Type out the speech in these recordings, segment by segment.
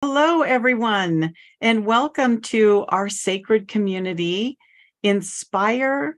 Hello, everyone, and welcome to our sacred community, Inspire,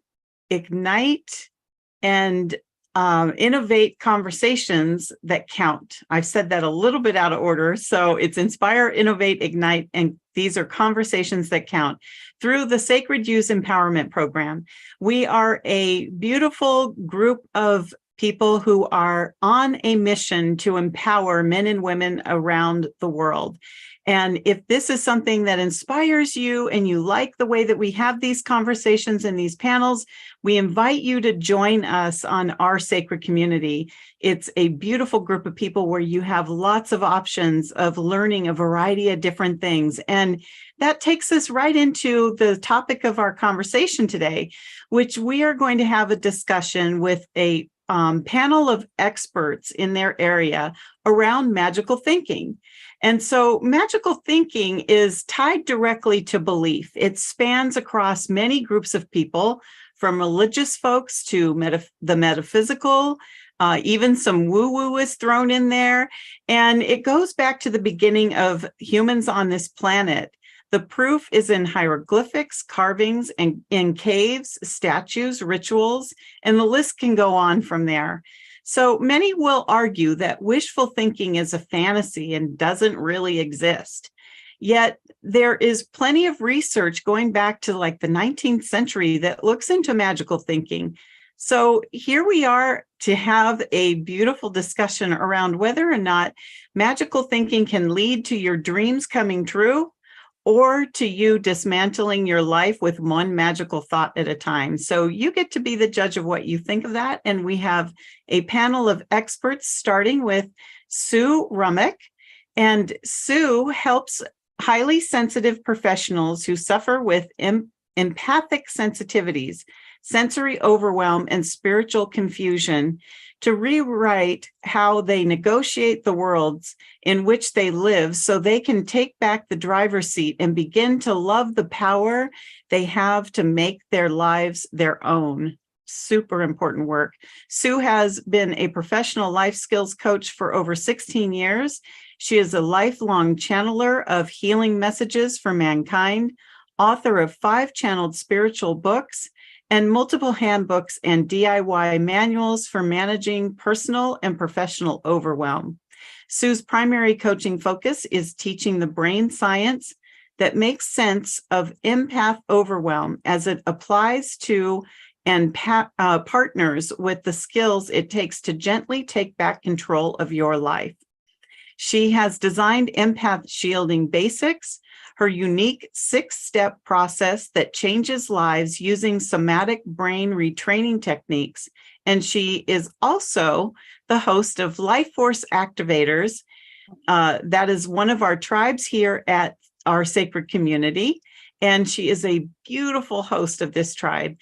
Ignite, and Innovate Conversations That Count. I've said that a little bit out of order. So it's Inspire, Innovate, Ignite, and these are conversations that count through the Sacred Use Empowerment Program. We are a beautiful group of people who are on a mission to empower men and women around the world. And if this is something that inspires you and you like the way that we have these conversations and these panels, we invite you to join us on our sacred community. It's a beautiful group of people where you have lots of options of learning a variety of different things. And that takes us right into the topic of our conversation today, which we are going to have a discussion with a panel of experts in their area around magical thinking. And so magical thinking is tied directly to belief. It spans across many groups of people, from religious folks to the metaphysical, even some woo-woo is thrown in there. And it goes back to the beginning of humans on this planet. The proof is in hieroglyphics, carvings, and in caves, statues, rituals, and the list can go on from there. So many will argue that wishful thinking is a fantasy and doesn't really exist. Yet there is plenty of research going back to like the 19th century that looks into magical thinking. So here we are to have a beautiful discussion around whether or not magical thinking can lead to your dreams coming true, or to you dismantling your life with one magical thought at a time. So you get to be the judge of what you think of that. And we have a panel of experts, starting with Sue Rumack. And Sue helps highly sensitive professionals who suffer with empathic sensitivities, sensory overwhelm, and spiritual confusion to rewrite how they negotiate the worlds in which they live so they can take back the driver's seat and begin to love the power they have to make their lives their own. Super important work. Sue has been a professional life skills coach for over 16 years. She is a lifelong channeler of healing messages for mankind, author of 5 channeled spiritual books, and multiple handbooks and DIY manuals for managing personal and professional overwhelm. Sue's primary coaching focus is teaching the brain science that makes sense of empath overwhelm as it applies to and partners with the skills it takes to gently take back control of your life. She has designed Empath Shielding Basics, her unique 6-step process that changes lives using somatic brain retraining techniques. And she is also the host of Life Force Activators. That is one of our tribes here at our sacred community. And she is a beautiful host of this tribe.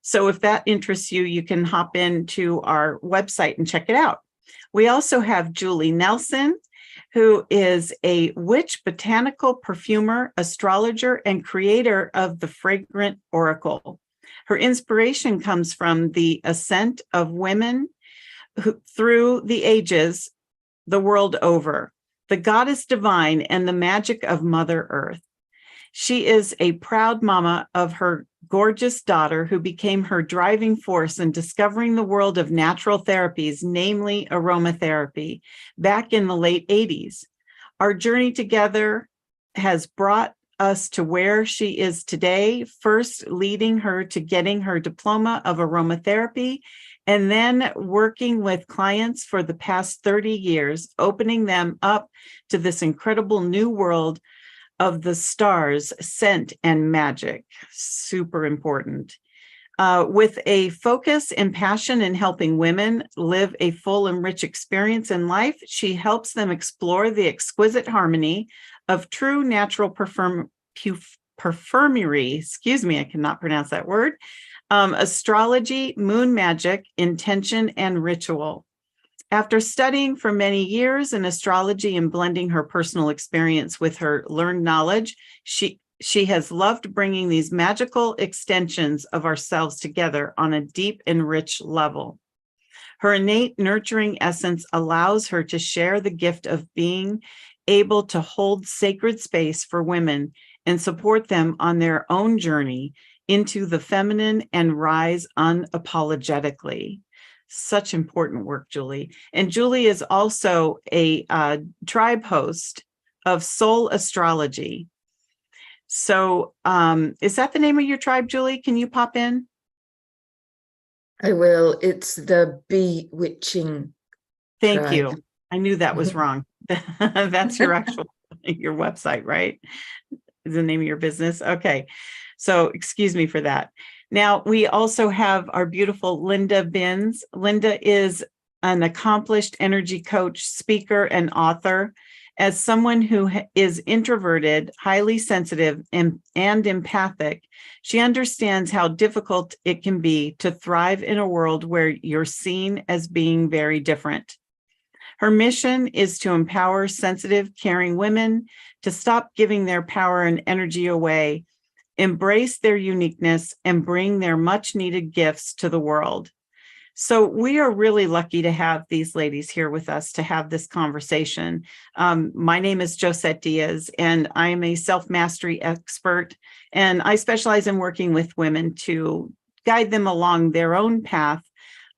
So if that interests you, you can hop into our website and check it out. We also have Julie Nelson, who is a witch, botanical perfumer, astrologer, and creator of the Fragrant Oracle. Her inspiration comes from the ascent of women through the ages, the world over, the goddess divine, and the magic of Mother Earth. She is a proud mama of her gorgeous daughter who became her driving force in discovering the world of natural therapies, namely aromatherapy, back in the late 80s. Our journey together has brought us to where she is today, first leading her to getting her diploma of aromatherapy, and then working with clients for the past 30 years, opening them up to this incredible new world of the stars, scent, and magic. Super important. With a focus and passion in helping women live a full and rich experience in life, she helps them explore the exquisite harmony of true natural perfumery, I cannot pronounce that word, astrology, moon magic, intention, and ritual. After studying for many years in astrology and blending her personal experience with her learned knowledge, she has loved bringing these magical extensions of ourselves together on a deep and rich level. Her innate nurturing essence allows her to share the gift of being able to hold sacred space for women and support them on their own journey into the feminine and rise unapologetically. Such important work, Julie. And Julie is also a tribe host of Soul Astrology. So is that the name of your tribe, Julie? Can you pop in? I will. It's the Bewitching Thank tribe. you. I knew that was wrong. That's your actual, your website, right? Is the name of your business? Okay. So excuse me for that. Now, we also have our beautiful Linda Binns. Linda is an accomplished energy coach, speaker, and author. As someone who is introverted, highly sensitive, and empathic, she understands how difficult it can be to thrive in a world where you're seen as being very different. Her mission is to empower sensitive, caring women to stop giving their power and energy away, embrace their uniqueness, and bring their much needed gifts to the world. So we are really lucky to have these ladies here with us to have this conversation. My name is Josette Diaz, and I'm a self-mastery expert, and I specialize in working with women to guide them along their own path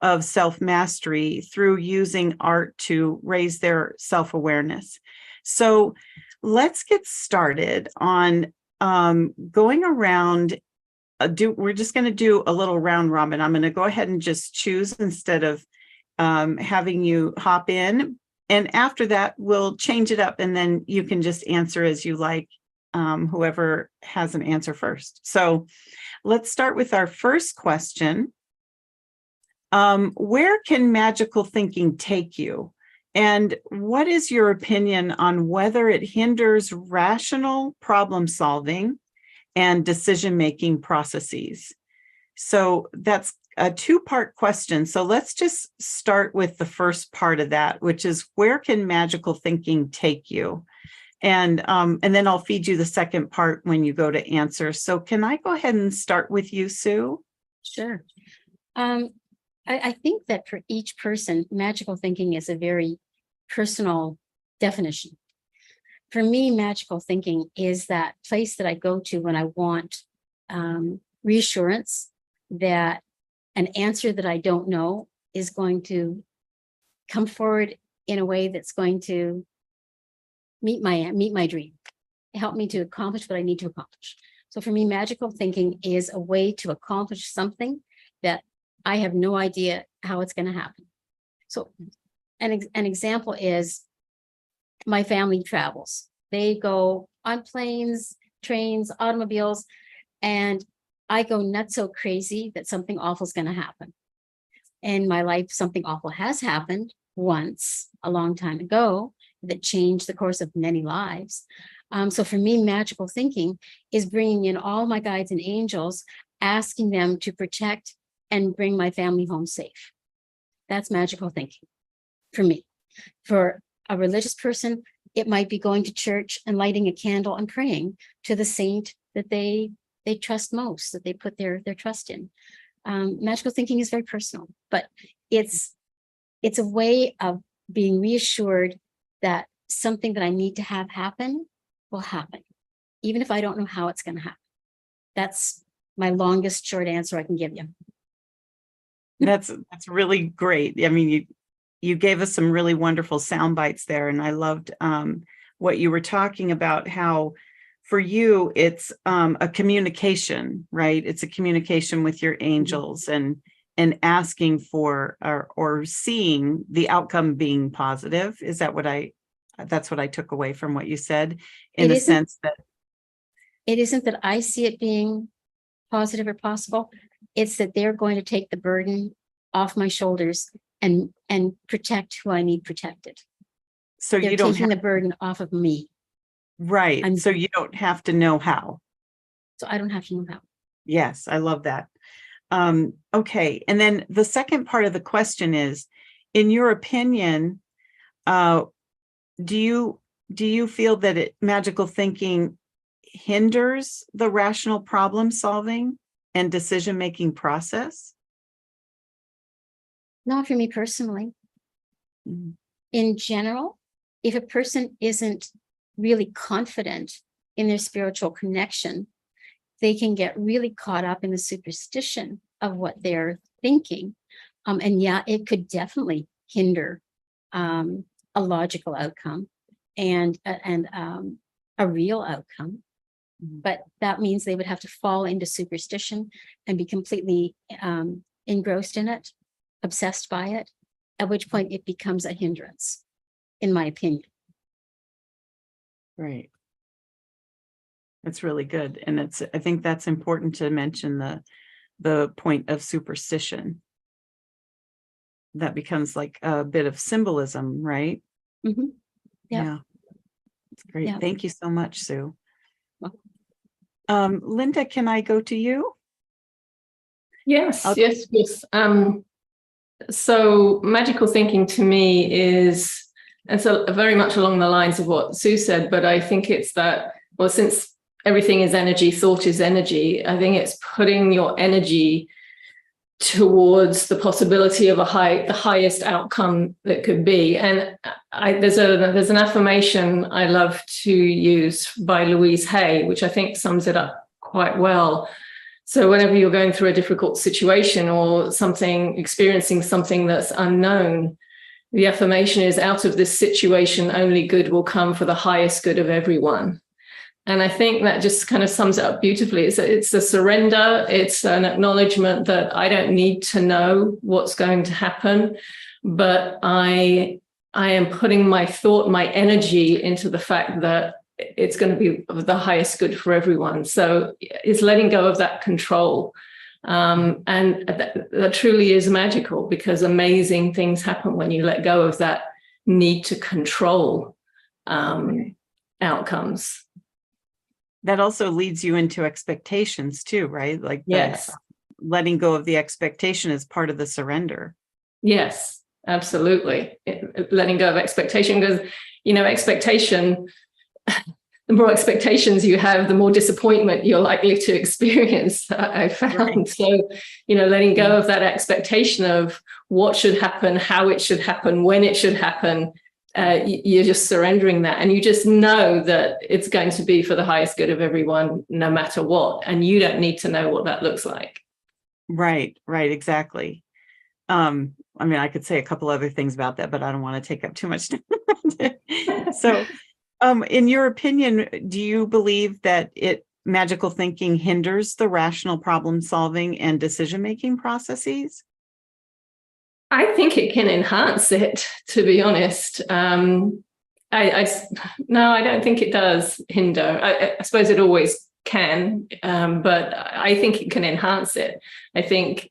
of self-mastery through using art to raise their self-awareness. So let's get started on going around. We're just going to do a little round robin. I'm going to go ahead and just choose instead of having you hop in. And after that, we'll change it up, and then you can just answer as you like, whoever has an answer first. So let's start with our first question. Where can magical thinking take you? And what is your opinion on whether it hinders rational problem solving and decision-making processes? So that's a two-part question. So let's just start with the first part of that, which is where can magical thinking take you? And then I'll feed you the second part when you go to answer. So can I go ahead and start with you, Sue? Sure. I think that for each person, magical thinking is a very personal definition. For me, magical thinking is that place that I go to when I want reassurance that an answer that I don't know is going to come forward in a way that's going to meet my dream, help me to accomplish what I need to accomplish. So for me, magical thinking is a way to accomplish something that I have no idea how it's going to happen. So an example is my family travels. They go on planes, trains, automobiles, and I go nuts so crazy that something awful is going to happen. In my life, something awful has happened once a long time ago that changed the course of many lives. So for me, magical thinking is bringing in all my guides and angels, asking them to protect and bring my family home safe. That's magical thinking for me. For a religious person, it might be going to church and lighting a candle and praying to the saint that they trust most, that they put their trust in. Magical thinking is very personal, but it's a way of being reassured that something that I need to have happen will happen, even if I don't know how it's going to happen. That's my longest short answer I can give you. That's really great. I mean, you gave us some really wonderful sound bites there, and I loved what you were talking about, how for you it's a communication, right? It's a communication with your angels and asking for or seeing the outcome being positive. Is that that's what I took away from what you said, in the sense that it isn't that I see it being positive or possible. It's that they're going to take the burden off my shoulders and protect who I need protected. So they're you don't taking the burden off of me. Right. So you don't have to know how. So I don't have to know how. Yes, I love that. Okay. And then the second part of the question is, in your opinion, do you feel that magical thinking hinders the rational problem solving and decision-making process? Not for me personally. In general, if a person isn't really confident in their spiritual connection, they can get really caught up in the superstition of what they're thinking. And yeah, it could definitely hinder a logical outcome and a real outcome. But that means they would have to fall into superstition and be completely engrossed in it, obsessed by it, at which point it becomes a hindrance, in my opinion. Right. That's really good. And I think that's important to mention the point of superstition. That becomes like a bit of symbolism, right? Mm-hmm. Yep. Yeah. That's great. Yep. Thank you so much, Sue. Welcome. Linda, can I go to you? Yes. So magical thinking to me is, it's very much along the lines of what Sue said, but I think it's that, well, since everything is energy, thought is energy, I think it's putting your energy towards the possibility of the highest outcome that could be. And there's an affirmation I love to use by Louise Hay, which I think sums it up quite well. So whenever you're going through a difficult situation or experiencing something that's unknown, the affirmation is, out of this situation, only good will come for the highest good of everyone. And I think that just kind of sums it up beautifully. It's a surrender. It's an acknowledgement that I don't need to know what's going to happen, but I am putting my thought, my energy into the fact that it's going to be of the highest good for everyone. So it's letting go of that control. And that truly is magical, because amazing things happen when you let go of that need to control outcomes. That also leads you into expectations too, right? Like yes, letting go of the expectation is part of the surrender. Yes, absolutely. Letting go of expectation, because, expectation, the more expectations you have, the more disappointment you're likely to experience, I found. Right. So, letting go of that expectation of what should happen, how it should happen, when it should happen, you're just surrendering that. And you just know that it's going to be for the highest good of everyone, no matter what. And you don't need to know what that looks like. Right, exactly. I could say a couple other things about that, but I don't want to take up too much time. So, in your opinion, do you believe that magical thinking hinders the rational problem solving and decision-making processes? I think it can enhance it, to be honest. No, I don't think it does hinder. I suppose it always can, but I think it can enhance it. I think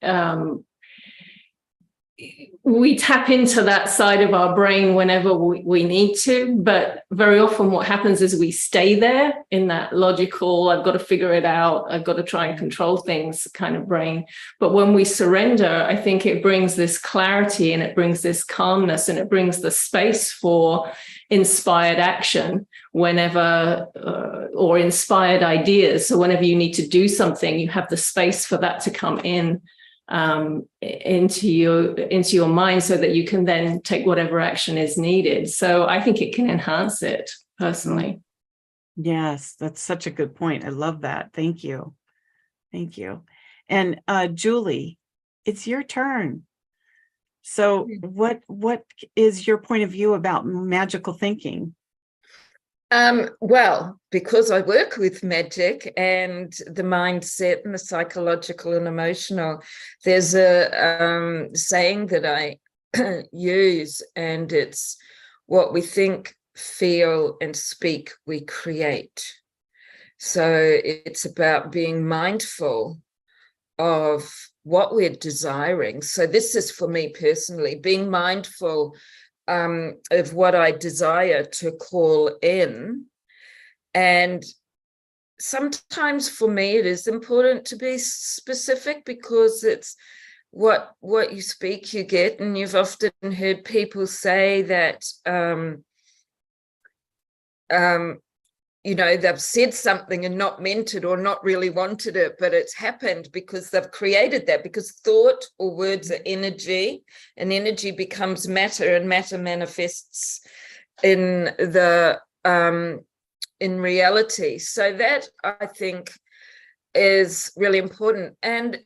we tap into that side of our brain whenever we need to, but very often what happens is we stay there in that logical, I've got to figure it out, I've got to try and control things kind of brain. But when we surrender, I think it brings this clarity and it brings this calmness and it brings the space for inspired action whenever, or inspired ideas. So whenever you need to do something, you have the space for that to come in into your mind, so that you can then take whatever action is needed. So I think it can enhance it personally. Yes, that's such a good point. I love that. Thank you. And Julie, it's your turn. So what is your point of view about magical thinking? Well, because I work with magic and the mindset and the psychological and emotional, there's a saying that I use, and it's what we think, feel, and speak, we create. So it's about being mindful of what we're desiring. So this is for me personally, being mindful of what I desire to call in. And sometimes for me, it is important to be specific, because it's what you speak, you get. And you've often heard people say that, they've said something and not meant it or not really wanted it, but it's happened because they've created that, because thought or words are energy, and energy becomes matter, and matter manifests in the in reality. So that, I think, is really important. And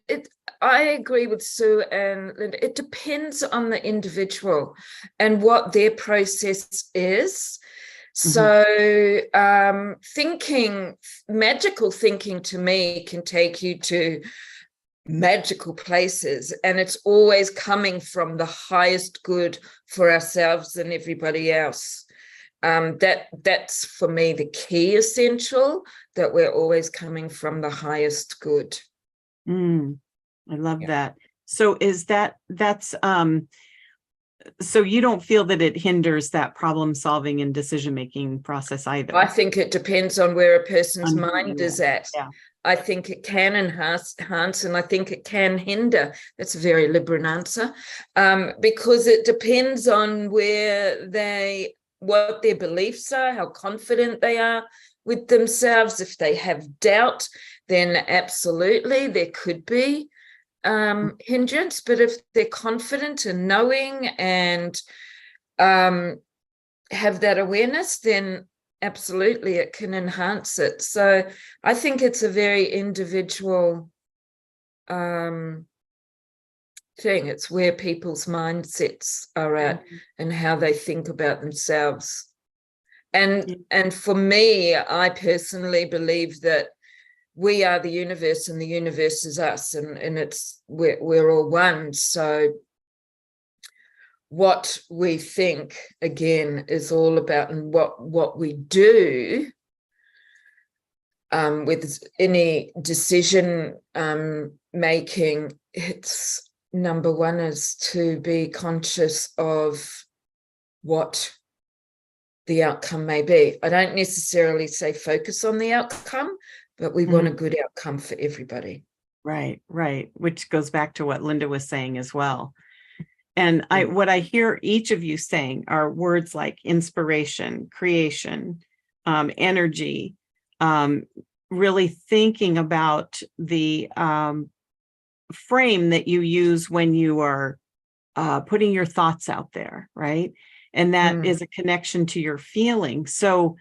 I agree with Sue and Linda. It depends on the individual and what their process is. So magical thinking to me can take you to magical places, and it's always coming from the highest good for ourselves and everybody else. That's for me the key essential, that we're always coming from the highest good. I love that. So so you don't feel that it hinders that problem solving and decision making process either? I think it depends on where a person's mind is at. Yeah. I think it can enhance, and I think it can hinder. That's a very liberal answer, because it depends on what their beliefs are, how confident they are with themselves. If they have doubt, then absolutely there could be hindrance. But if they're confident and knowing and have that awareness, then absolutely it can enhance it. So I think it's a very individual thing. It's where people's mindsets are at and how they think about themselves. And for me, I personally believe that we are the universe and the universe is us, and we're all one. So what we think, again, is all about, and what we do with any decision making, it's number one is to be conscious of what the outcome may be. I don't necessarily say focus on the outcome, but we want a good outcome for everybody. Right. Which goes back to what Linda was saying as well. And what I hear each of you saying are words like inspiration, creation, energy, really thinking about the frame that you use when you are putting your thoughts out there, right? And that is a connection to your feelings. So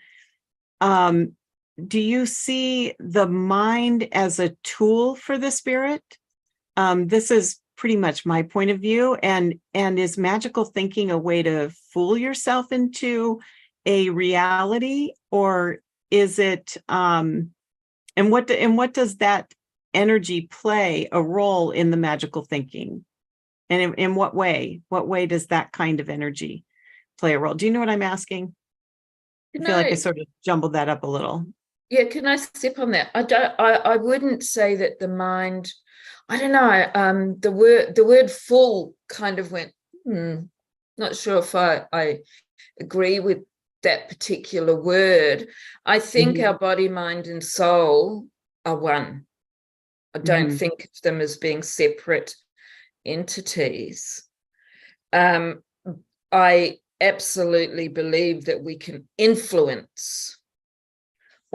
do you see the mind as a tool for the spirit? This is pretty much my point of view. And is magical thinking a way to fool yourself into a reality, or is it and what does that energy play a role in the magical thinking? And in what way does that kind of energy play a role? Do you know what I'm asking? I feel like I sort of jumbled that up a little. Yeah, can I step on that? I wouldn't say that the mind, I don't know, the word full kind of went, not sure if I agree with that particular word. I think our body, mind, and soul are one. I don't think of them as being separate entities. I absolutely believe that we can influence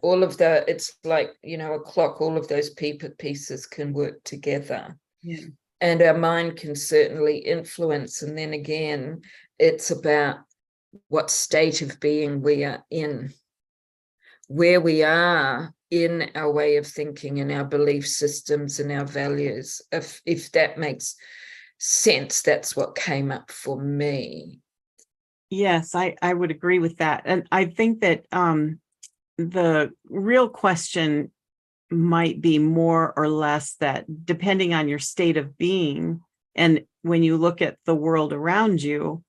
all of it's like, a clock, all of those pieces can work together. Yeah. And our mind can certainly influence. And then again, it's about what state of being we are in, where we are in our way of thinking and our belief systems and our values. If that makes sense, that's what came up for me. Yes, I would agree with that. And I think that the real question might be more or less that, depending on your state of being, and when you look at the world around you,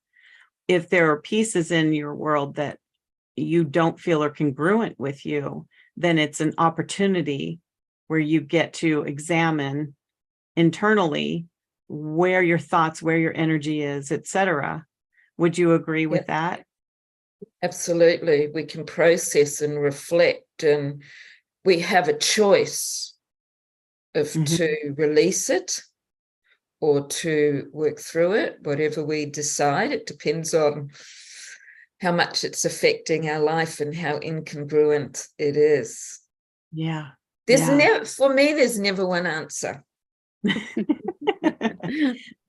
if there are pieces in your world that you don't feel are congruent with you, then it's an opportunity where you get to examine internally where your thoughts, where your energy is, etc. Would you agree with that? Absolutely. We can process and reflect, and we have a choice of to release it or to work through it, whatever we decide. It depends on how much it's affecting our life and how incongruent it is. Yeah. For me, there's never one answer.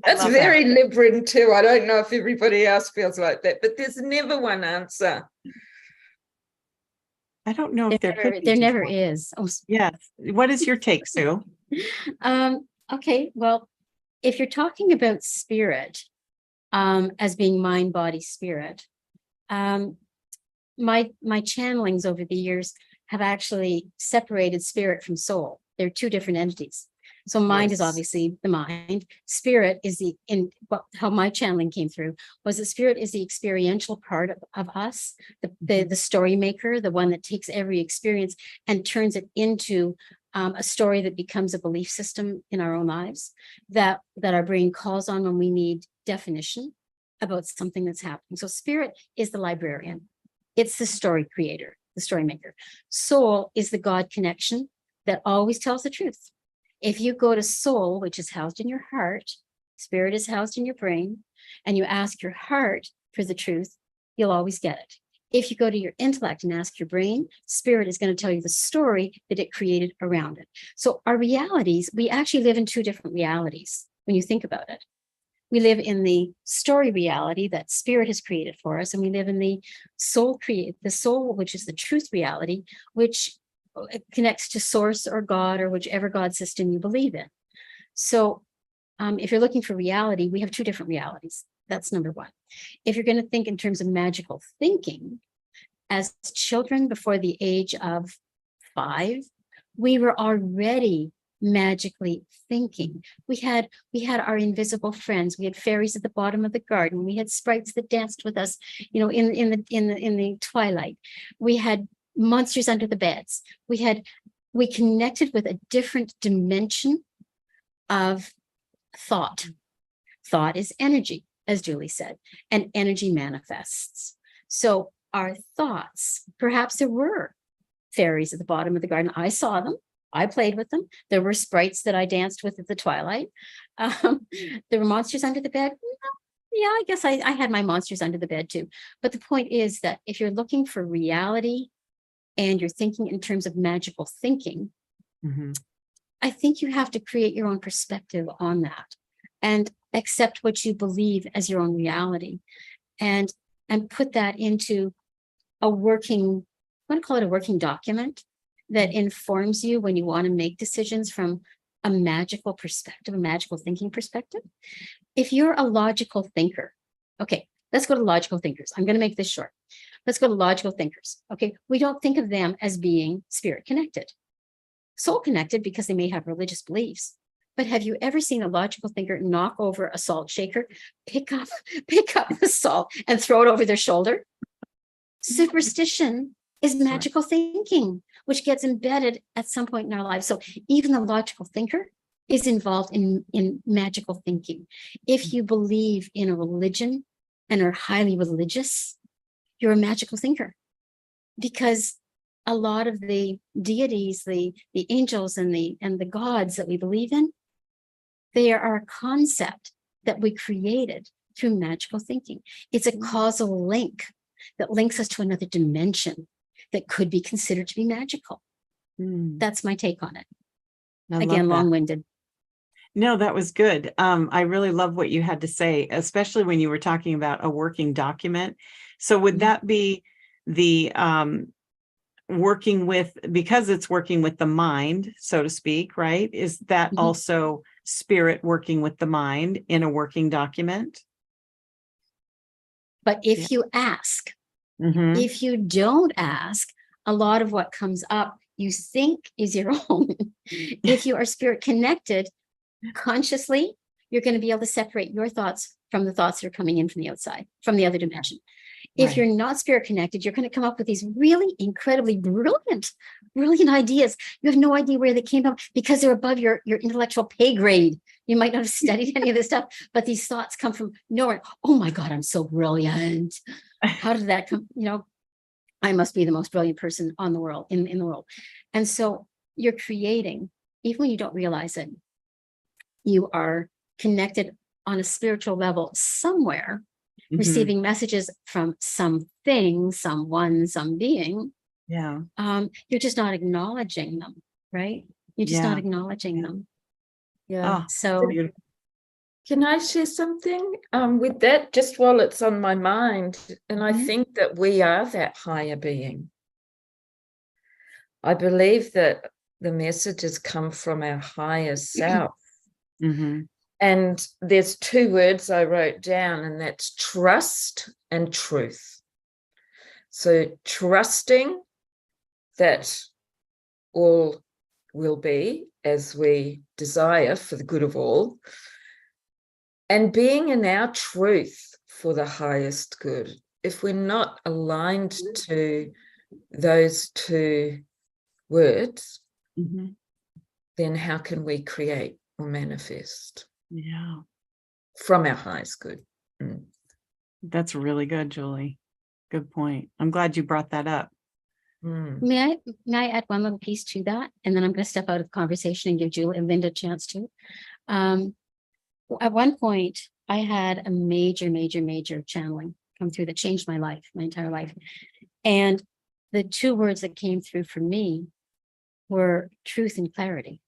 That's very liberating too. I don't know if everybody else feels like that, but there's never one answer. I don't know if there could be There just never one. is. Oh, Yes. What is your take, Sue? okay, well, if you're talking about spirit as being mind, body, spirit, my channelings over the years have actually separated spirit from soul. They're two different entities. So mind is Yes. obviously the mind. Spirit is how my channeling came through was that spirit is the experiential part of us, the story maker, the one that takes every experience and turns it into a story that becomes a belief system in our own lives that our brain calls on when we need definition about something that's happening. So spirit is the librarian. It's the story creator, the story maker. Soul is the God connection that always tells the truth. If you go to soul, which is housed in your heart, spirit is housed in your brain, and you ask your heart for the truth, you'll always get it. If you go to your intellect and ask your brain, spirit is going to tell you the story that it created around it. So our realities, we actually live in two different realities when you think about it. We live in the story reality that spirit has created for us, and we live in the soul, which is the truth reality, which connects to source or God or whichever God system you believe in. So if you're looking for reality, we have two different realities. That's number one. If you're going to think in terms of magical thinking, as children before the age of 5, we were already magically thinking. We had our invisible friends. We had fairies at the bottom of the garden. We had sprites that danced with us, in the twilight. We had monsters under the beds. We connected with a different dimension of thought. Thought is energy, as Julie said, and energy manifests. So our thoughts, perhaps there were fairies at the bottom of the garden. I saw them. I played with them. There were sprites that I danced with at the twilight. There were monsters under the bed. Yeah, I guess I had my monsters under the bed too. But the point is that if you're looking for reality and you're thinking in terms of magical thinking, I think you have to create your own perspective on that and accept what you believe as your own reality and put that into a working, I want to call it a working document that informs you when you want to make decisions from a magical perspective, a magical thinking perspective. If you're a logical thinker, okay, let's go to logical thinkers. I'm going to make this short. Let's go to logical thinkers. Okay, we don't think of them as being spirit connected, soul connected, because they may have religious beliefs. But have you ever seen a logical thinker knock over a salt shaker, pick up the salt and throw it over their shoulder? Superstition is magical thinking, which gets embedded at some point in our lives. So even the logical thinker is involved in magical thinking. If you believe in a religion and are highly religious, you're a magical thinker, because a lot of the deities, the angels and the gods that we believe in, they are a concept that we created through magical thinking. It's a causal link that links us to another dimension that could be considered to be magical. That's my take on it. Again, long-winded. No, that was good. I really love what you had to say, especially when you were talking about a working document. So would that be the working with, because it's working with the mind, so to speak, right? Is that also spirit working with the mind in a working document? But if you ask, if you don't ask, a lot of what comes up you think is your own. If you are spirit connected, consciously, you're going to be able to separate your thoughts from the thoughts that are coming in from the outside, from the other dimension. If you're not spirit connected, you're going to come up with these really incredibly brilliant ideas. You have no idea where they came from because they're above your intellectual pay grade. You might not have studied any of this stuff, but these thoughts come from nowhere. Oh my God, I'm so brilliant. How did that come? I must be the most brilliant person in the world. And so you're creating, even when you don't realize it, you are connected on a spiritual level somewhere, receiving messages from something, someone, some being. Yeah. You're just not acknowledging them, right? You're just not acknowledging them. Yeah. So can I share something with that, just while it's on my mind? And I think that we are that higher being. I believe that the messages come from our higher self. Mm-hmm. And there's 2 words I wrote down, and that's trust and truth. So trusting that all will be as we desire for the good of all, and being in our truth for the highest good. If we're not aligned to those 2 words, Mm-hmm. then how can we create or manifest Yeah. from our highest good? Mm. That's really good, Julie. Good point. I'm glad you brought that up. Mm. May I add one little piece to that? And then I'm going to step out of the conversation and give Julie and Linda a chance to. At one point, I had a major channeling come through that changed my life, my entire life. And the 2 words that came through for me were truth and clarity.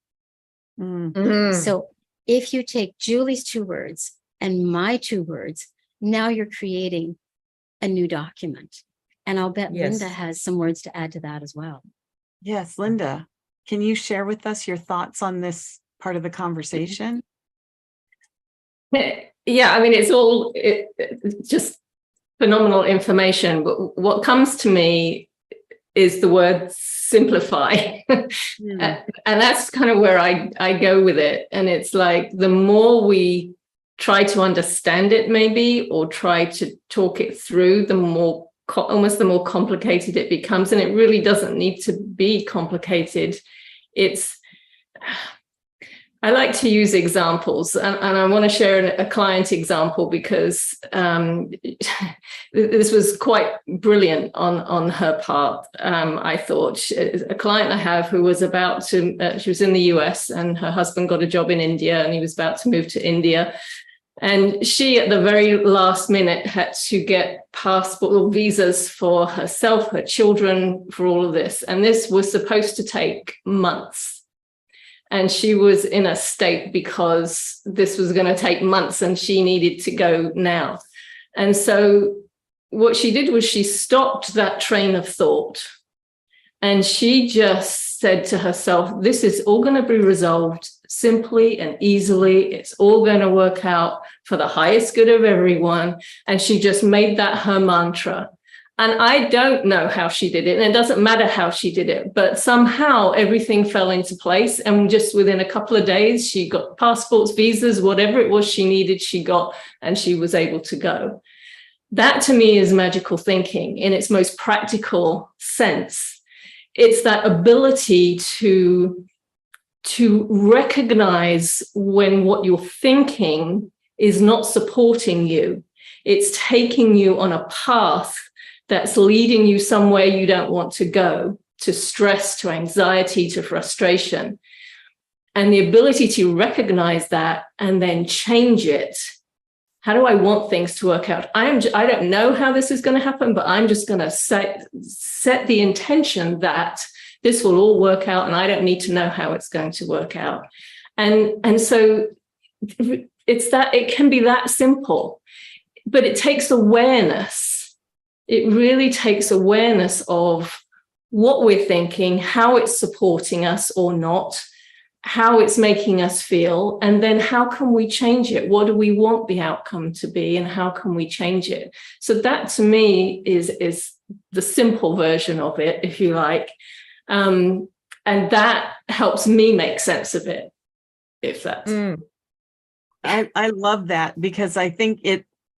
Mm. Mm. So if you take Julie's 2 words and my 2 words, now you're creating a new document. And I'll bet Yes. Linda has some words to add to that as well. Yes, Linda, can you share with us your thoughts on this part of the conversation? Yeah, I mean, it's just phenomenal information. But what comes to me is the word simplify. Mm. And that's kind of where I go with it. And it's like the more we try to understand it, maybe, or try to talk it through, the more almost the more complicated it becomes. And it really doesn't need to be complicated. I like to use examples, and I want to share a client example because this was quite brilliant on her part. I thought a client I have who was about to, she was in the US and her husband got a job in India and he was about to move to India. And she, at the very last minute, had to get passport or visas for herself, her children, for all of this. And this was supposed to take months. And she was in a state because this was going to take months and she needed to go now. And so what she did was she stopped that train of thought and she just said to herself, this is all going to be resolved simply and easily. It's all going to work out for the highest good of everyone. And she just made that her mantra. And I don't know how she did it, and it doesn't matter how she did it, but somehow everything fell into place. And just within a couple of days, she got passports, visas, whatever it was she needed, she got, and she was able to go. That to me is magical thinking in its most practical sense. It's that ability to recognize when what you're thinking is not supporting you. It's taking you on a path that's leading you somewhere you don't want to go, to stress, to anxiety, to frustration. And the ability to recognize that and then change it. How do I want things to work out? I don't know how this is going to happen, but I'm just going to set the intention that this will all work out and I don't need to know how it's going to work out. And so it can be that simple, but it takes awareness. It really takes awareness of what we're thinking, how it's supporting us or not, how it's making us feel, and then how can we change it? What do we want the outcome to be, and how can we change it? So that to me is the simple version of it, if you like. And that helps me make sense of it, if that's... I love that, because I think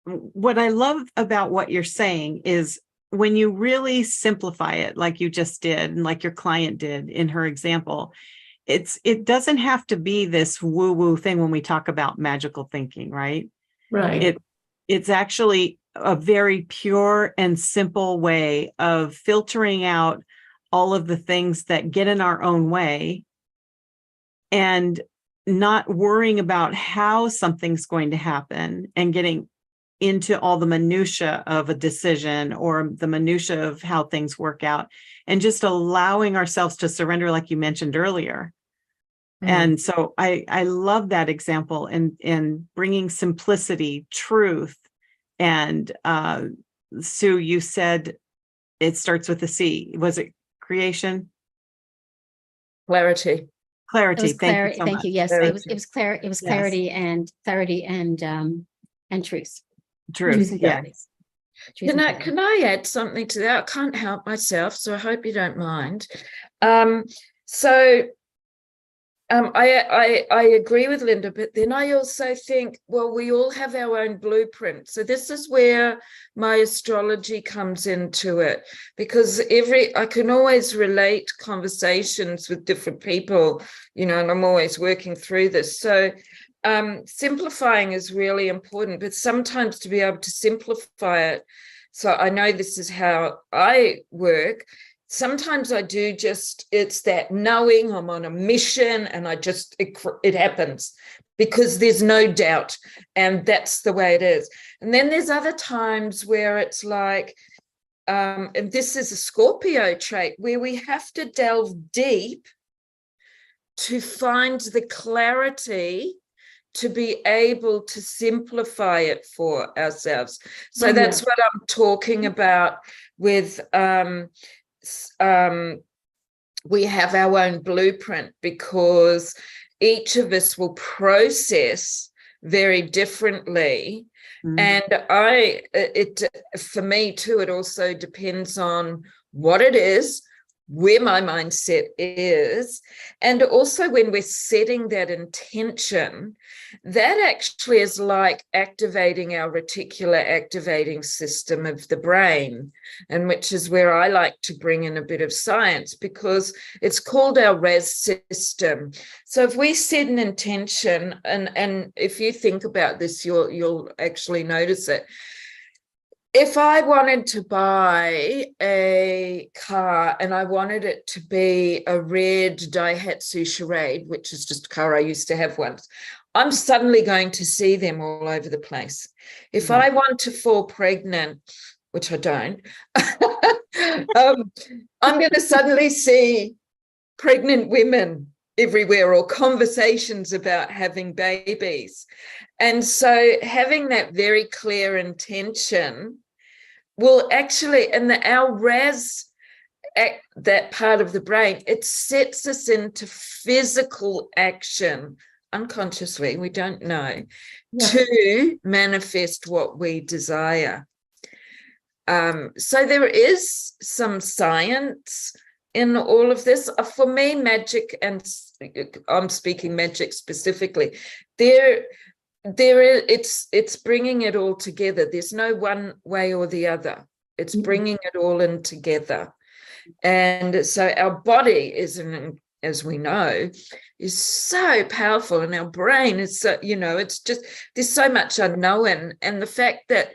what I love about what you're saying is when you really simplify it, like you just did, and like your client did in her example, it doesn't have to be this woo-woo thing when we talk about magical thinking, right? Right. It's actually a very pure and simple way of filtering out all of the things that get in our own way and not worrying about how something's going to happen and getting into all the minutia of a decision or the minutia of how things work out, and just allowing ourselves to surrender, like you mentioned earlier. And so I love that example, and bringing simplicity, truth. And Sue, you said it starts with a C. Was it creation? Clarity. It was Clarity. Thank you so Thank much. you. Yes, Clarity. it was Yes. clarity and truth. Truth. and Yeah. clarity. Truth and clarity. Can I add something to that? I can't help myself, so I hope you don't mind. I agree with Linda, but then I also think, well, we all have our own blueprint. So this is where my astrology comes into it, because I can always relate conversations with different people, you know, and I'm always working through this. So simplifying is really important, but sometimes to be able to simplify it. So I know this is how I work. Sometimes I do it's that knowing I'm on a mission, and it happens because there's no doubt, and that's the way it is. And then there's other times where it's like, and this is a Scorpio trait, where we have to delve deep to find the clarity to be able to simplify it for ourselves. So that's what I'm talking about with we have our own blueprint, because each of us will process very differently. And for me too, it also depends on what it is, where my mindset is, and also when we're setting that intention, that actually is like activating our reticular activating system of the brain, and which is where I like to bring in a bit of science, because it's called our RAS system. So if we set an intention, and if you think about this, you'll actually notice it. If I wanted to buy a car and I wanted it to be a red Daihatsu Charade, which is just a car I used to have once, I'm suddenly going to see them all over the place. If I want to fall pregnant, which I don't, I'm going to suddenly see pregnant women everywhere, or conversations about having babies. And so having that very clear intention will actually, and our RAS, that part of the brain, it sets us into physical action unconsciously, we don't know, to manifest what we desire. So there is some science in all of this. For me, magic, and I'm speaking magic specifically, it's bringing it all together. There's no one way or the other. It's bringing it all in together. And so our body is, as we know, is so powerful, and our brain is so, it's just, there's so much unknown. And the fact that,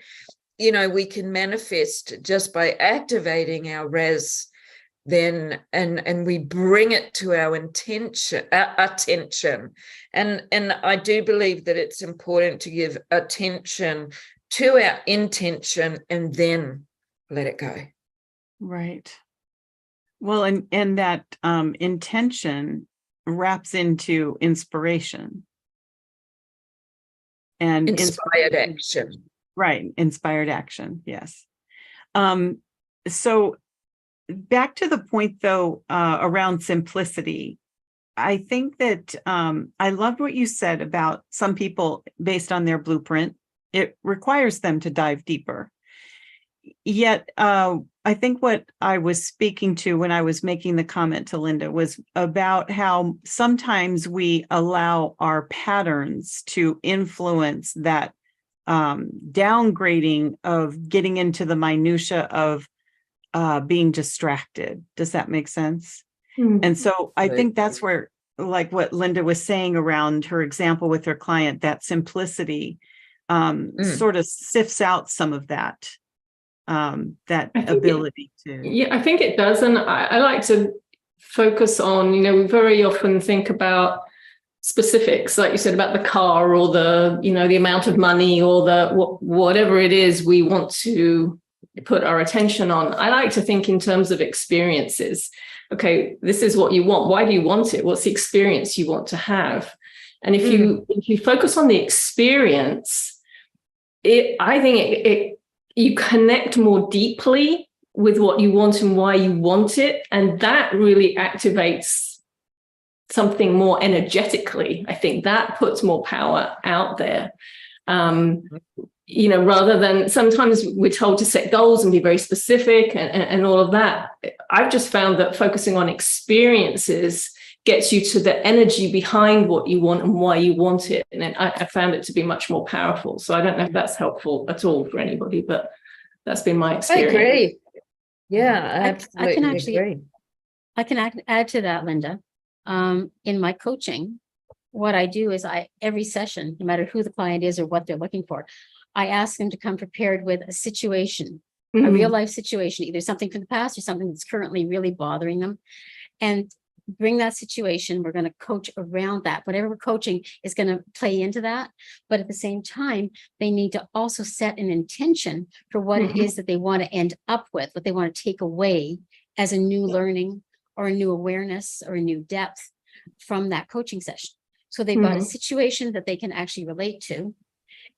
we can manifest just by activating our RAS, then and we bring it to our attention, and I do believe that it's important to give attention to our intention and then let it go. Right. Well, and that intention wraps into inspiration and inspired action. Right. Inspired action. Yes. So back to the point, though, around simplicity, I think that I loved what you said about some people, based on their blueprint, it requires them to dive deeper. Yet, I think what I was speaking to when I was making the comment to Linda was about how sometimes we allow our patterns to influence that downgrading of getting into the minutia of being distracted. Does that make sense? And so I think that's where, like what Linda was saying around her example with her client, that simplicity sort of sifts out some of that, that ability to. Yeah, I think it does. And I like to focus on, we very often think about specifics, like you said, about the car, or the, the amount of money, or the whatever it is we want to put our attention on. I like to think in terms of experiences. Okay, this is what you want. Why do you want it? What's the experience you want to have? And if you focus on the experience, I think you connect more deeply with what you want and why you want it, and that really activates something more energetically. I think that puts more power out there. Rather than sometimes we're told to set goals and be very specific and all of that. I've just found that focusing on experiences gets you to the energy behind what you want and why you want it. And I found it to be much more powerful. So I don't know if that's helpful at all for anybody, but that's been my experience. I agree. Yeah, I absolutely I can actually agree. I can add to that, Linda. In my coaching, what I do is every session, no matter who the client is or what they're looking for, I ask them to come prepared with a situation, a real life situation, either something from the past or something that's currently really bothering them, and bring that situation. We're going to coach around that. Whatever we're coaching is going to play into that. But at the same time, they need to also set an intention for what it is that they want to end up with, what they want to take away as a new learning or a new awareness or a new depth from that coaching session. So they've got a situation that they can actually relate to,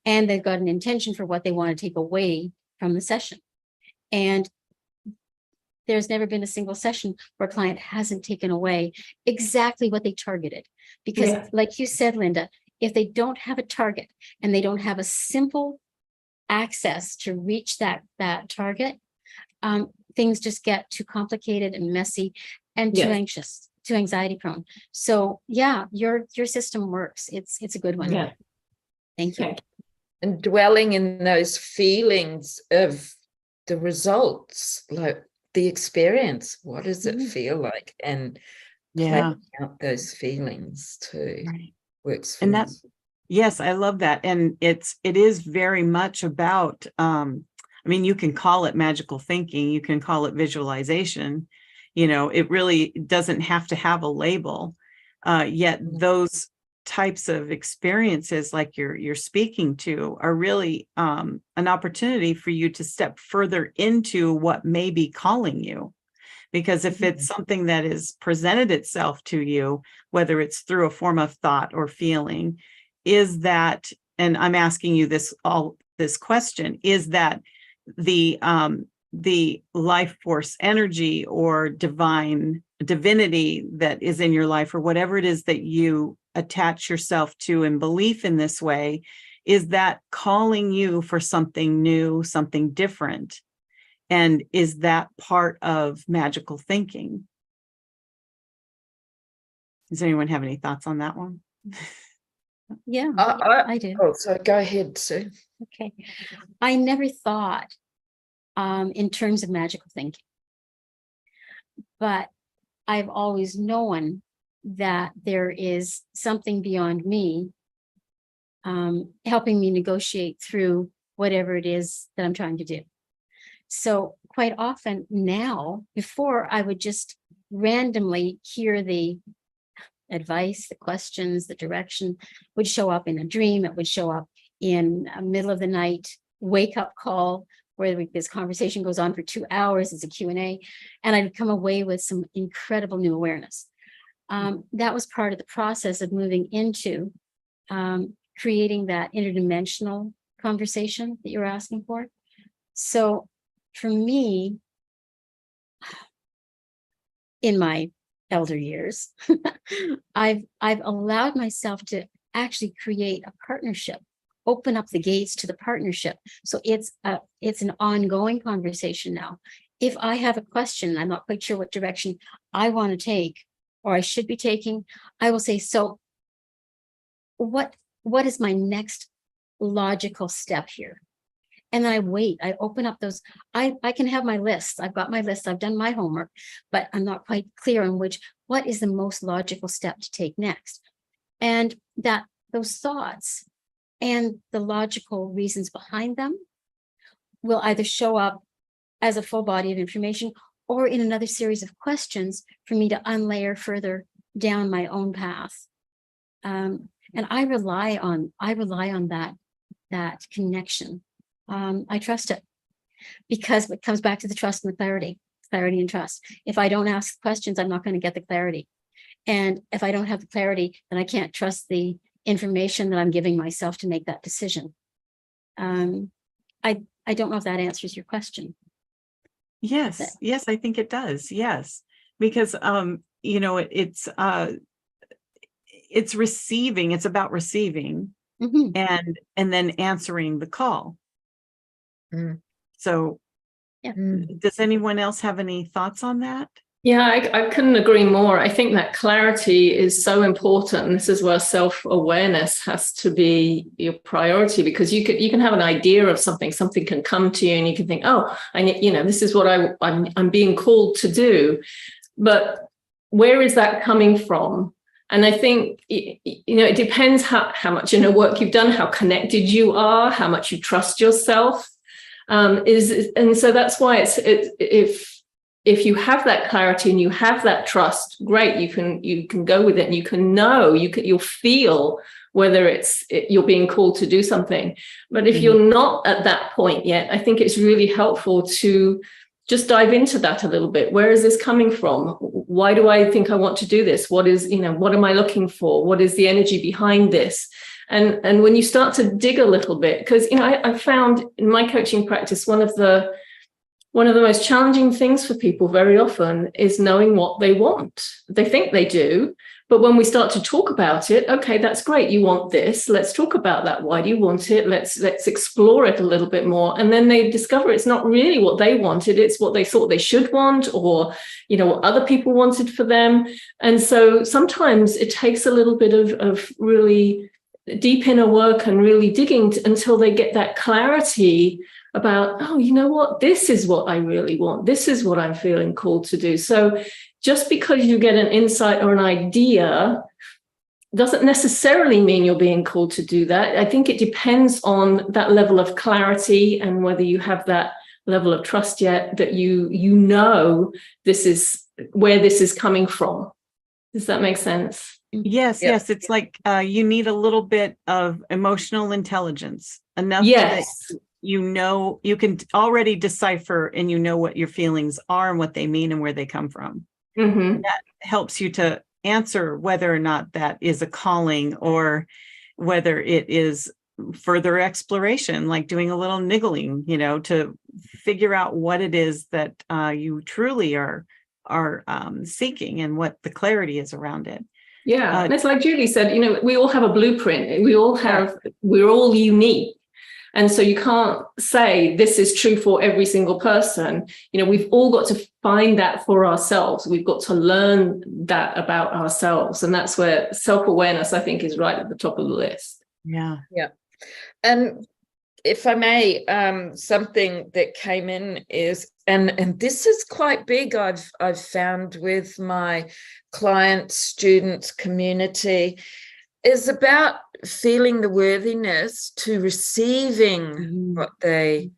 and they've got an intention for what they want to take away from the session. And there's never been a single session where a client hasn't taken away exactly what they targeted. Because like you said, Linda, if they don't have a target and they don't have a simple access to reach that target, things just get too complicated and messy and too anxious, too anxiety prone. So yeah, your system works. It's a good one. Yeah. Thank you. Okay. And dwelling in those feelings of the results, like the experience, what does it feel like? And playing out those feelings too works for And me. that's, yes, I love that. And it is very much about, you can call it magical thinking, you can call it visualization, it really doesn't have to have a label. Yet those types of experiences like you're speaking to are really an opportunity for you to step further into what may be calling you. Because if it's something that is presented itself to you, whether it's through a form of thought or feeling, is that, and I'm asking you this question, is that the life force energy or divinity that is in your life, or whatever it is that you attach yourself to in belief in this way, is that calling you for something new, something different? And is that part of magical thinking? Does anyone have any thoughts on that one? Yeah, I do. Oh, so go ahead, Sue. Okay. I never thought in terms of magical thinking, but I've always known that there is something beyond me helping me negotiate through whatever it is that I'm trying to do. So quite often now, before I would just randomly hear the advice, the questions, the direction would show up in a dream. It would show up in a middle of the night wake up call where this conversation goes on for 2 hours. It's a Q&A, and I'd come away with some incredible new awareness. That was part of the process of moving into creating that interdimensional conversation that you're asking for. So for me, in my elder years, I've allowed myself to actually create a partnership, open up the gates to the partnership. So it's an ongoing conversation now. If I have a question, I'm not quite sure what direction I want to take or I should be taking, I will say, so what is my next logical step here? And then I wait, I open up those, I can have my lists. I've got my list, I've done my homework, but I'm not quite clear on what is the most logical step to take next. And that those thoughts and the logical reasons behind them will either show up as a full body of information or in another series of questions for me to unlayer further down my own path. And I rely on that connection. I trust it because it comes back to the trust and the clarity and trust. If I don't ask questions, I'm not going to get the clarity. And if I don't have the clarity, then I can't trust the information that I'm giving myself to make that decision. I don't know if that answers your question. Yes, I think it does. Yes, because it's it's receiving, it's about receiving Mhm. and then answering the call. Mm. So Yeah. does anyone else have any thoughts on that? Yeah, I couldn't agree more. I think that clarity is so important. And this is where self-awareness has to be your priority, because you can have an idea of something can come to you and you can think, oh, this is what I'm being called to do. But where is that coming from? And I think, it depends how much inner work you've done, how connected you are, how much you trust yourself. And so that's why if you have that clarity and you have that trust, great, you can go with it, and you can know, you'll feel whether you're being called to do something. But if you're not at that point yet, I think it's really helpful to just dive into that a little bit. Where is this coming from? Why do I think I want to do this? What am I looking for? What is the energy behind this? And when you start to dig a little bit, because I found in my coaching practice, one of the most challenging things for people very often is knowing what they want. They think they do, but when we start to talk about it, okay, that's great. You want this. Let's talk about that. Why do you want it? Let's explore it a little bit more. And then they discover it's not really what they wanted. It's what they thought they should want, or, what other people wanted for them. And so sometimes it takes a little bit of really deep inner work and really digging until they get that clarity about, oh, you know what, this is what I really want. This is what I'm feeling called to do. So just because you get an insight or an idea doesn't necessarily mean you're being called to do that. I think it depends on that level of clarity and whether you have that level of trust yet that you know this is where this is coming from. Does that make sense? Yes, Yeah. yes. It's like you need a little bit of emotional intelligence, enough Yes. that you can already decipher and what your feelings are and what they mean and where they come from. Mm-hmm. That helps you to answer whether or not that is a calling or whether it is further exploration, like doing a little niggling, to figure out what it is that you truly are seeking and what the clarity is around it. Yeah, and it's like Julie said, we all have a blueprint. We're all unique. And so you can't say this is true for every single person. We've all got to find that for ourselves. We've got to learn that about ourselves. And that's where self-awareness, I think, is right at the top of the list. Yeah. Yeah. And if I may, something that came in is, and this is quite big, I've found with my clients, students, community, is about feeling the worthiness to receiving what they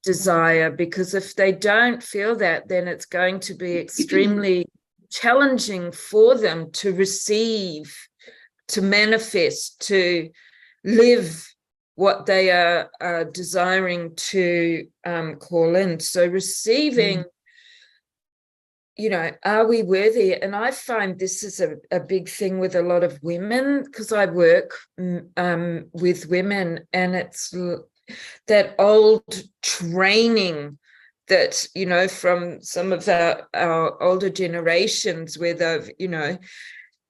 desire. Because if they don't feel that, then it's going to be extremely challenging for them to receive, to manifest, to live what they are desiring to call in. So receiving, are we worthy? And I find this is a big thing with a lot of women, because I work with women, and it's that old training that, from some of our older generations where they've,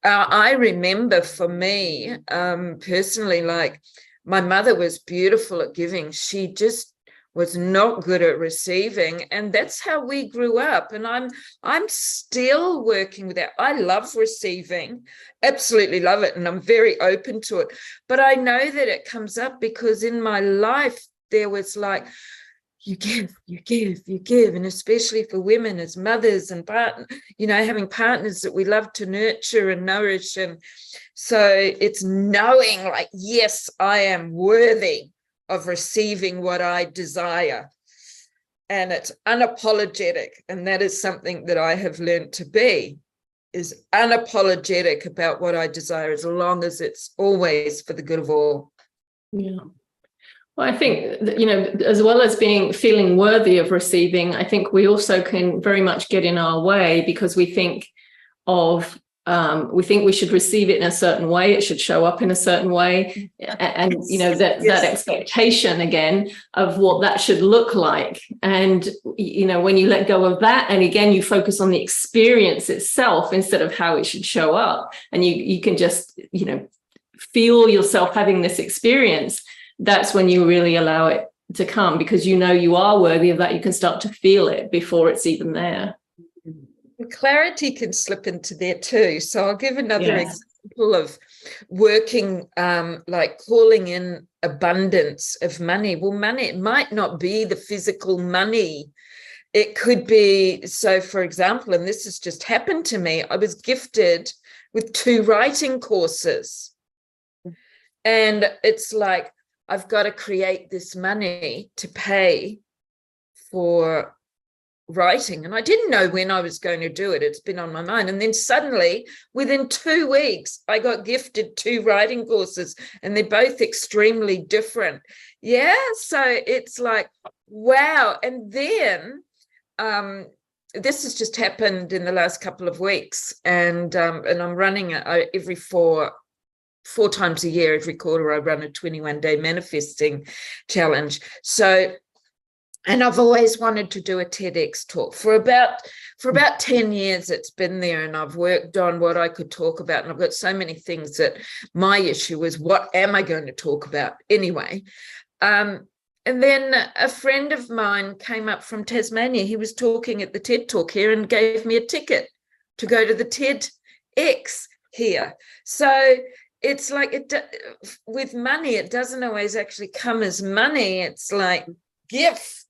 I remember for me personally, like, my mother was beautiful at giving. She just was not good at receiving. And that's how we grew up. And I'm still working with that. I love receiving, absolutely love it. And I'm very open to it. But I know that it comes up because in my life, there was like, you give, you give, you give. And especially for women as mothers and having partners that we love to nurture and nourish. And so it's knowing, like, yes, I am worthy of receiving what I desire. And it's unapologetic. And that is something that I have learned to be, is unapologetic about what I desire, as long as it's always for the good of all. Yeah. Well, I think, as well as feeling worthy of receiving, I think we also can very much get in our way because we think of we think we should receive it in a certain way. It should show up in a certain way. And you know, that expectation again of what that should look like. And, you know, when you let go of that, and again, you focus on the experience itself instead of how it should show up. And you can just, you know, feel yourself having this experience. That's when you really allow it to come, because you know you are worthy of that. You can start to feel it before it's even there. Clarity can slip into there too. So I'll give another example of working, like calling in abundance of money. Well, money, it might not be the physical money. It could be, so for example, and this has just happened to me, I was gifted with 2 writing courses. And it's like, I've got to create this money to pay for writing, and I didn't know when I was going to do it. It's been on my mind. And then suddenly within 2 weeks I got gifted 2 writing courses, and they're both extremely different. So it's like, wow. And then this has just happened in the last couple of weeks, and I'm running every 4 times a year, every quarter I run a 21-day manifesting challenge. So, and I've always wanted to do a TEDx talk. For about 10 years it's been there, and I've worked on what I could talk about. And I've got so many things that my issue is, what am I going to talk about anyway? And then a friend of mine came up from Tasmania. He was talking at the TED Talk here and gave me a ticket to go to the TEDx here. So it's like, with money, it doesn't always actually come as money. It's like gifts.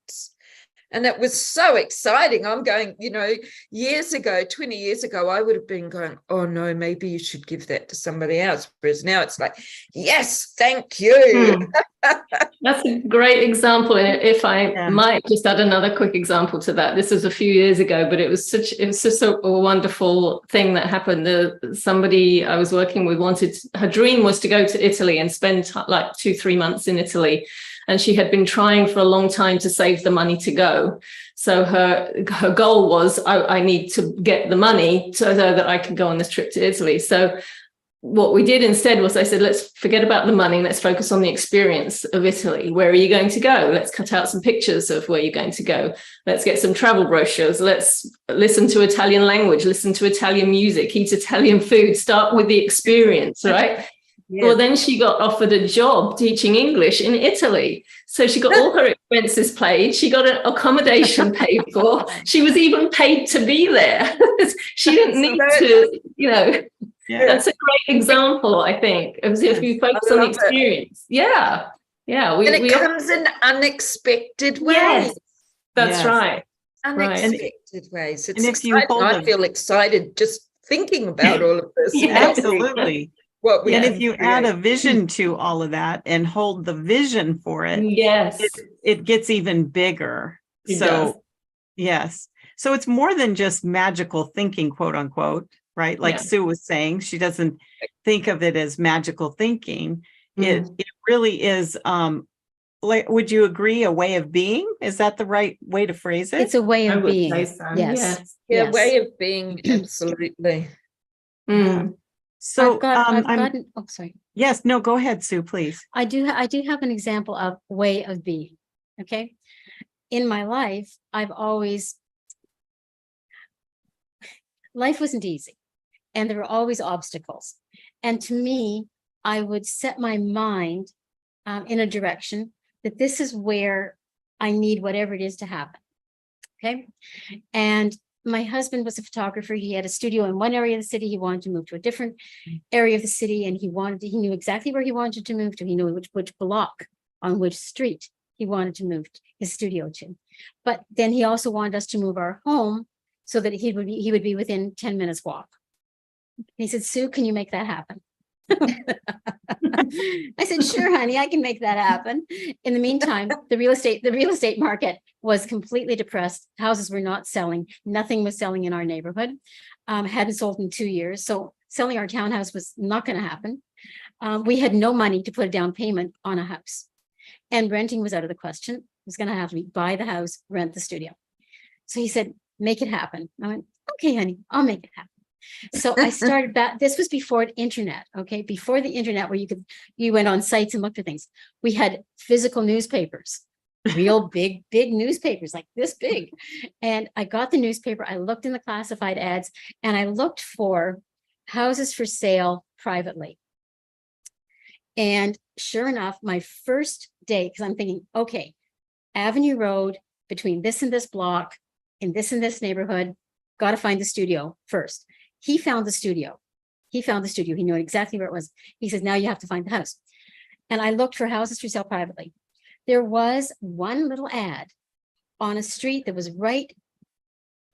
And it was so exciting. I'm going, you know, 20 years ago, I would have been going, oh no, maybe you should give that to somebody else. Whereas now it's like, yes, thank you. That's a great example. And if I might just add another quick example to that. This was a few years ago, but it was just a wonderful thing that happened. Somebody I was working with her dream was to go to Italy and spend like 2-3 months in Italy. And she had been trying for a long time to save the money to go. So her goal was, I need to get the money so that I can go on this trip to Italy. So what we did instead was I said, let's forget about the money. Let's focus on the experience of Italy. Where are you going to go? Let's cut out some pictures of where you're going to go. Let's get some travel brochures. Let's listen to Italian language, listen to Italian music, eat Italian food, start with the experience, right? Yes. Well, then she got offered a job teaching English in Italy. So she got all her expenses paid. She got an accommodation paid for. She was even paid to be there. She didn't need to, you know. Yeah. That's a great example, I think, of if you focus on the experience. Yeah. And it comes in unexpected ways. Yes, that's right. Unexpected ways. It's and if you I feel excited just thinking about all of this. Absolutely. And if you add a vision to all of that and hold the vision for it, it gets even bigger. So it's more than just magical thinking, quote unquote, right? Like Sue was saying, she doesn't think of it as magical thinking. It really is, like, would you agree, a way of being? Is that the right way to phrase it? It's a way of being. So. Yes. Way of being, absolutely. So I've gotten, sorry. Yes, no, go ahead, Sue, please. I do have an example of way of being. Okay. In my life, life wasn't easy, and there were always obstacles. And to me, I would set my mind in a direction that this is where I need whatever it is to happen. Okay. And my husband was a photographer. He had a studio in one area of the city. He wanted to move to a different area of the city, and he knew exactly where he wanted to move to. He knew which block on which street he wanted to move his studio to. But then he also wanted us to move our home so that he would be within 10 minutes walk. And he said, Sue, can you make that happen? I said, sure, honey, I can make that happen. In the meantime, the real estate market was completely depressed. Houses were not selling. Nothing was selling in our neighborhood. Hadn't sold in 2 years. So selling our townhouse was not going to happen. We had no money to put a down payment on a house, and renting was out of the question. It was going to have to buy the house, rent the studio. So he said, make it happen. I went, okay, honey, I'll make it happen. So I started back, this was before the internet, okay? Before the internet where you went on sites and looked for things. We had physical newspapers, real big newspapers like this big. And I got the newspaper, I looked in the classified ads, and I looked for houses for sale privately. And sure enough, my first day, because I'm thinking, okay, Avenue Road, between this and this block, in this and this neighborhood, got to find the studio first. He found the studio. He knew exactly where it was. He says, now you have to find the house. And I looked for houses for sale privately. There was one little ad on a street that was right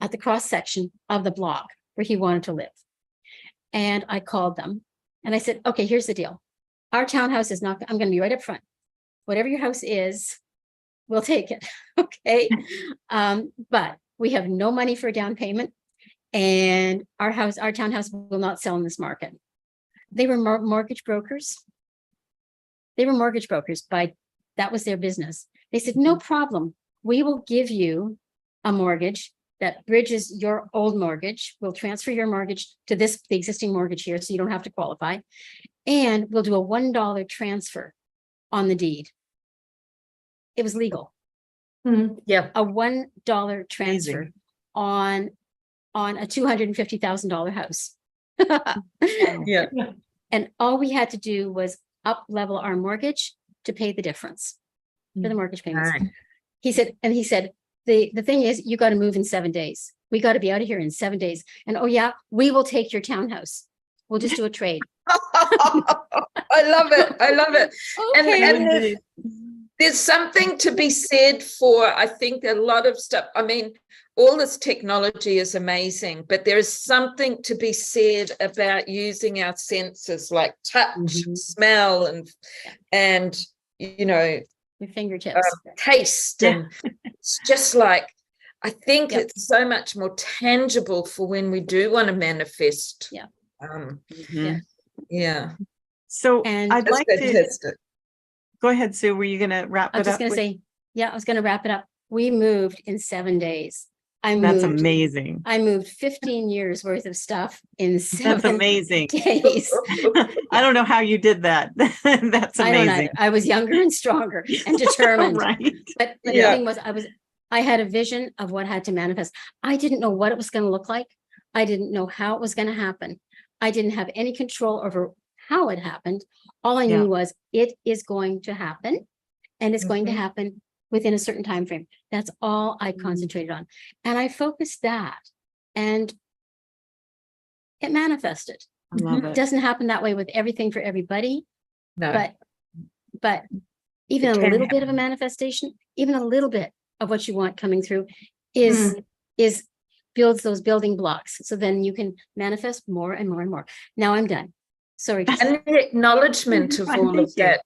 at the cross section of the block where he wanted to live. And I called them and I said, okay, here's the deal. Our townhouse is not, I'm going to be right up front. Whatever your house is, we'll take it. Okay. But we have no money for a down payment, and our townhouse will not sell in this market. They were mortgage brokers. That was their business. They said, no problem. We will give you a mortgage that bridges your old mortgage. We'll transfer your mortgage to the existing mortgage here, so you don't have to qualify. And we'll do a $1 transfer on the deed. It was legal. Yeah. A $1 transfer Amazing. on a $250,000 house. Yeah. And all we had to do was up level our mortgage to pay the difference for the mortgage payments. Right. He said, the thing is, you got to move in 7 days. We got to be out of here in 7 days. And oh yeah, we will take your townhouse. We'll just do a trade. I love it. Okay. And there's something to be said for, I think, a lot of stuff. I mean, all this technology is amazing, but there is something to be said about using our senses like touch, smell, and you know, Your fingertips. taste. And it's just like, I think Yep. it's so much more tangible for when we do want to manifest. Yeah. Mhm. Yeah. So And I'd That's like to fantastic. go ahead, Sue. Were you going to wrap I was it just up? going to say, yeah, I was going to wrap it up. We moved in 7 days. That's amazing. I moved 15 years worth of stuff in 7 That's amazing. days. I don't know how you did that. That's I don't amazing. either. I was younger and stronger and determined. Right. But Yeah. the thing was, I had a vision of what had to manifest. I didn't know what it was going to look like. I didn't know how it was going to happen. I didn't have any control over how it happened. All I knew was it is going to happen, and it's going to happen within a certain time frame. That's all I concentrated on. And I focused that, and it manifested. I love It it. doesn't happen that way with everything for everybody, No. but even It a can little bit of a happen. manifestation, even a little bit of what you want coming through is builds those building blocks. So then you can manifest more and more and more. Now I'm done. Sorry. And the acknowledgement of Fine, all of thank you. that.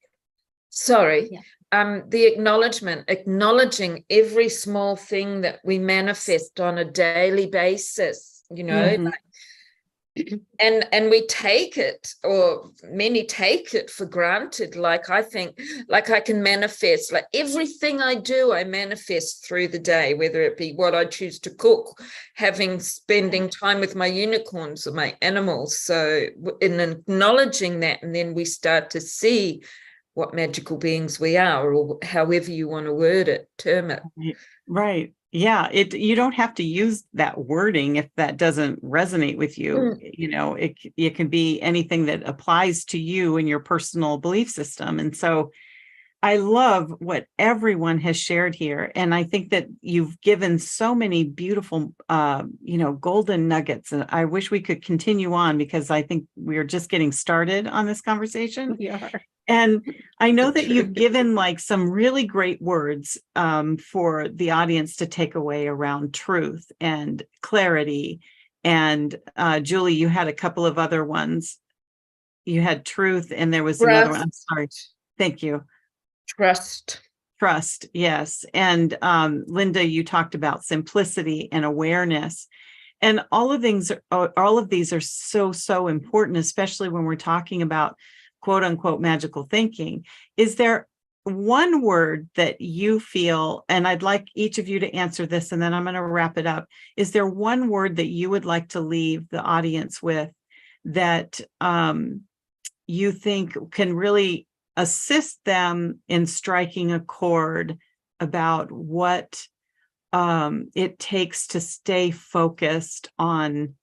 Sorry. Yeah. The acknowledging every small thing that we manifest on a daily basis, you know, Mhm. and we take it, or many take it for granted. Like, I think, like, I can manifest, like, everything I do, I manifest through the day, whether it be what I choose to cook, spending time with my unicorns or my animals. So in acknowledging that, and then we start to see what magical beings we are, or however you want to word it, term it. Right. Yeah. You don't have to use that wording if that doesn't resonate with you. You know, it can be anything that applies to you and your personal belief system. And so I love what everyone has shared here. And I think that you've given so many beautiful, golden nuggets. And I wish we could continue on, because I think we're just getting started on this conversation. We are. And I know that you've given like some really great words for the audience to take away around truth and clarity. And Julie, you had a couple of other ones. You had truth, and there was another one. I'm sorry. Thank you. Trust. Yes. And Linda, you talked about simplicity and awareness. And all of these are so important, especially when we're talking about quote unquote magical thinking. one word that you feel, and I'd like each of you to answer this, and then I'm going to wrap it up. Is there one word that you would like to leave the audience with that you think can really assist them in striking a chord about what it takes to stay focused on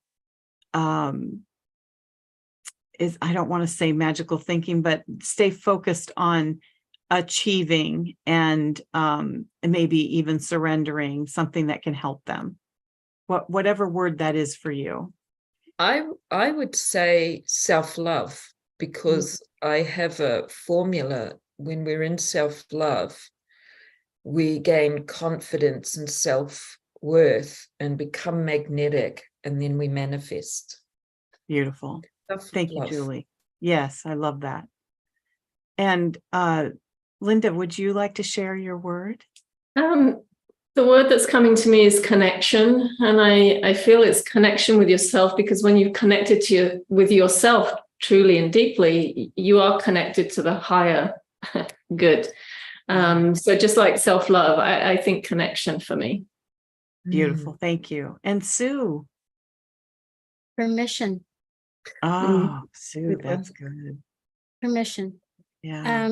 I don't want to say magical thinking, but stay focused on achieving and maybe even surrendering, something that can help them? Whatever word that is for you. I would say self-love, because I have a formula. When we're in self-love, we gain confidence and self-worth and become magnetic, and then we manifest. Beautiful. Thank you, Self-love. Julie. Yes, I love that. And Linda, would you like to share your word? The word that's coming to me is connection. And I feel it's connection with yourself, because when you've connected with yourself truly and deeply, you are connected to the higher good. So just like self-love, I think connection for me. Beautiful. Thank you. And Sue? Permission. Oh, Sue, that's good. Permission. Yeah.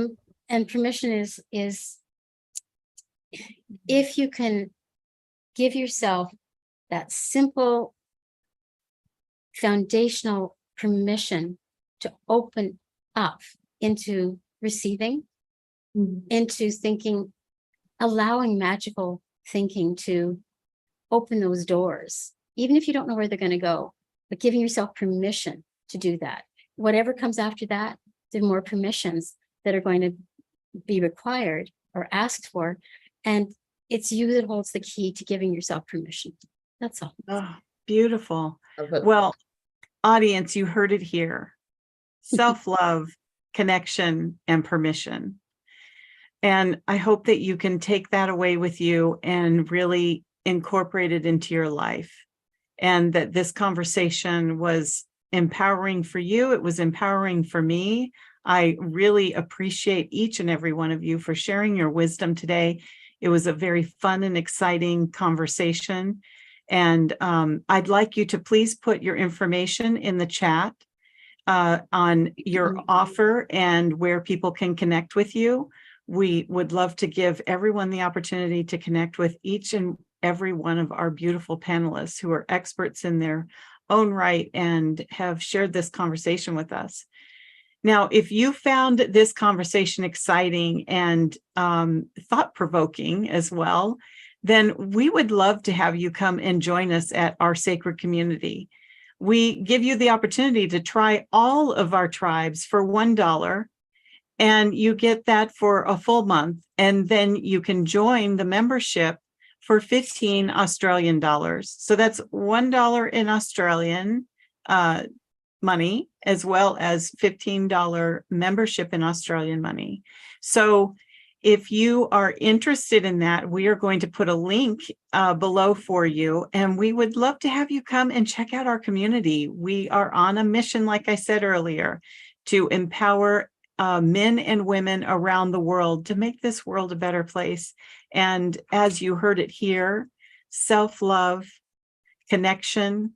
And permission is if you can give yourself that simple foundational permission to open up into receiving, into thinking, allowing magical thinking to open those doors, even if you don't know where they're going to go, but giving yourself permission to do that. Whatever comes after that, there are more permissions that are going to be required or asked for. And it's you that holds the key to giving yourself permission. That's all. Oh, beautiful. Well, audience, you heard it here. Self-love, connection, and permission. And I hope that you can take that away with you and really incorporate it into your life. And that this conversation was empowering for you. It was empowering for me. I really appreciate each and every one of you for sharing your wisdom today. It was a very fun and exciting conversation. And I'd like you to please put your information in the chat on your offer and where people can connect with you. We would love to give everyone the opportunity to connect with each and every one of our beautiful panelists who are experts in their own right and have shared this conversation with us. Now, if you found this conversation exciting and thought-provoking as well, then we would love to have you come and join us at our sacred community. We give you the opportunity to try all of our tribes for $1, and you get that for a full month. And then you can join the membership for 15 Australian dollars. So that's $1 in Australian money, as well as $15 membership in Australian money. So if you are interested in that, we are going to put a link below for you, and we would love to have you come and check out our community. We are on a mission, like I said earlier, to empower men and women around the world to make this world a better place. And as you heard it here, self-love, connection,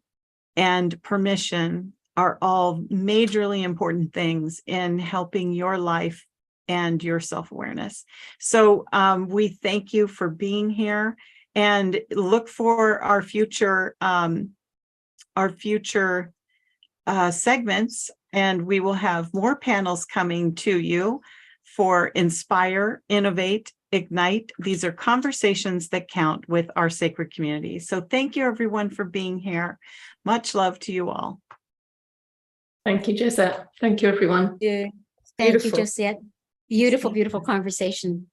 and permission are all majorly important things in helping your life and your self-awareness. So we thank you for being here, and look for our future segments, and we will have more panels coming to you for Inspire, Innovate, Ignite. These are conversations that count with our sacred community. So thank you, everyone, for being here. Much love to you all. Thank you, Josette. Thank you, everyone. Yeah. Thank you, Beautiful. Josette. Beautiful, beautiful conversation.